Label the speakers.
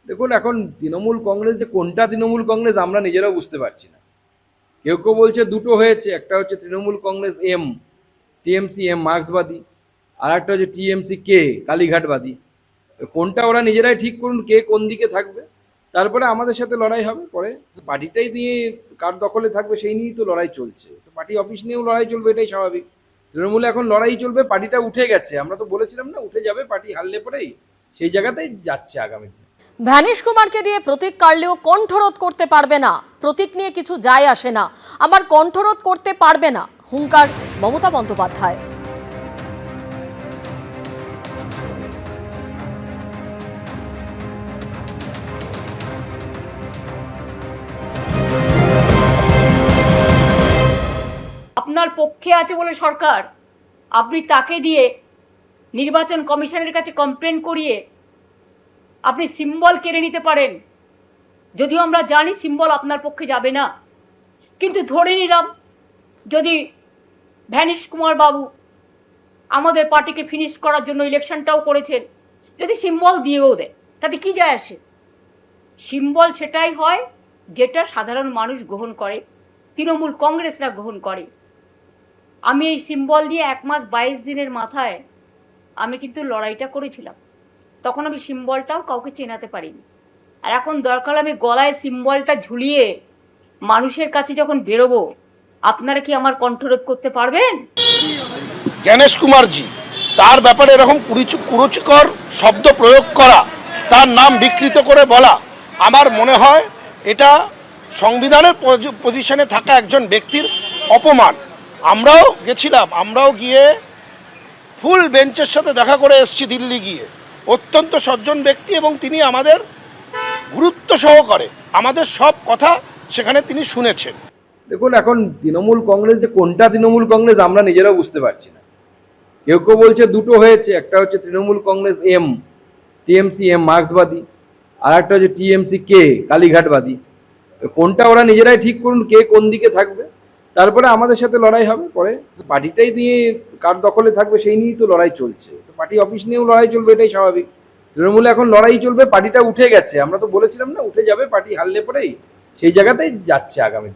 Speaker 1: দেখুন, এখন তৃণমূল কংগ্রেস যে কোনটা তৃণমূল কংগ্রেস আমরা নিজেরাও বুঝতে পারছি না। কেউ কেউ বলছে দুটো হয়েছে, একটা হচ্ছে Trinamool Congress M, TMC M মার্ক্সবাদী, আর একটা হচ্ছে টিএমসি কে কালীঘাটবাদী। কোনটা ওরা নিজেরাই ঠিক করুন, কে কোন দিকে থাকবে, তারপরে আমাদের সাথে লড়াই হবে। পরে পার্টিটাই নিয়ে কার দখলে থাকবে সেই নিয়েই তো লড়াই চলছে, তো পার্টি অফিস নিয়েও লড়াই চলবে, এটাই স্বাভাবিক। তৃণমূলে এখন লড়াই চলবে, পার্টিটা উঠে গেছে, আমরা তো বলেছিলাম না উঠে যাবে, পার্টি হারলে পরেই সেই জায়গাতেই যাচ্ছে আগামী দিনে।
Speaker 2: ভ্যানিশ কুমারকে দিয়ে প্রতীক কাটলেও কণ্ঠরোধ করতে পারবে না, প্রতীক নিয়ে কিছু যায় আসে না, আমার কণ্ঠরোধ করতে পারবে না, হুঙ্কার মমতা বন্দ্যোপাধ্যায়।
Speaker 3: আপনার পক্ষে আছে বলে সরকার, আপনি তাকে দিয়ে নির্বাচন কমিশনের কাছে কমপ্লেন করিয়ে আপনি সিম্বল কেড়ে নিতে পারেন। যদিও আমরা জানি সিম্বল আপনার পক্ষে যাবে না, কিন্তু ধরে নিলাম যদি ভ্যানিশ কুমার বাবু আমাদের পার্টিকে ফিনিশ করার জন্য ইলেকশনটাও করেছেন, যদি সিম্বল দিয়েও দেয় তাতে কি যায় আসে? সিম্বল সেটাই হয় যেটা সাধারণ মানুষ গ্রহণ করে, তৃণমূল কংগ্রেসরা গ্রহণ করে। আমি এই সিম্বল নিয়ে 1 মাস 22 দিনের মাথায় আমি কিন্তু লড়াইটা করেছিলাম, তখন আমি সিম্বলটাও কাউকে চেনাতে পারিনি। আর এখন দরকার আমি গলায় সিম্বলটা ঝুলিয়ে মানুষের কাছে যখন বেরোবো, আপনারা কি আমার কণ্ঠরোধ করতে পারবেন?
Speaker 4: গণেশ কুমারজি তার ব্যাপারে এরকম কুরুচিকর শব্দ প্রয়োগ করা, তার নাম বিকৃত করে বলা, আমার মনে হয় এটা সংবিধানের পজিশনে থাকা একজন ব্যক্তির অপমান। আমরাও গেছিলাম, আমরাও গিয়ে ফুল বেঞ্চের সাথে দেখা করে এসেছি দিল্লি গিয়ে। অত্যন্ত সজ্জন ব্যক্তি এবং তিনি আমাদের গুরুত্ব সহকারে আমাদের সব কথা সেখানে তিনি শুনেছেন।
Speaker 1: দেখুন, এখন তৃণমূল কংগ্রেস যে কোনটা তৃণমূল কংগ্রেস আমরা নিজেরাও বুঝতে পারছি না। কেউ কেউ বলছে দুটো হয়েছে, একটা হচ্ছে Trinamool Congress M, TMC M মার্ক্সবাদী, আর একটা হচ্ছে টিএমসি কে কালীঘাটবাদী। কোনটা ওরা নিজেরাই ঠিক করুন, কে কোন দিকে থাকবে, তারপরে আমাদের সাথে লড়াই হবে। পরে পার্টিটাই নিয়ে কার দখলে থাকবে সেই নিয়েই তো লড়াই চলছে, তো পার্টি অফিস নিয়েও লড়াই চলবে, এটাই স্বাভাবিক। তৃণমূলে এখন লড়াই চলবে, পার্টিটা উঠে গেছে, আমরা তো বলেছিলাম না উঠে যাবে, পার্টি হারলে পরেই সেই জায়গাতেই যাচ্ছে আগামী দিনে।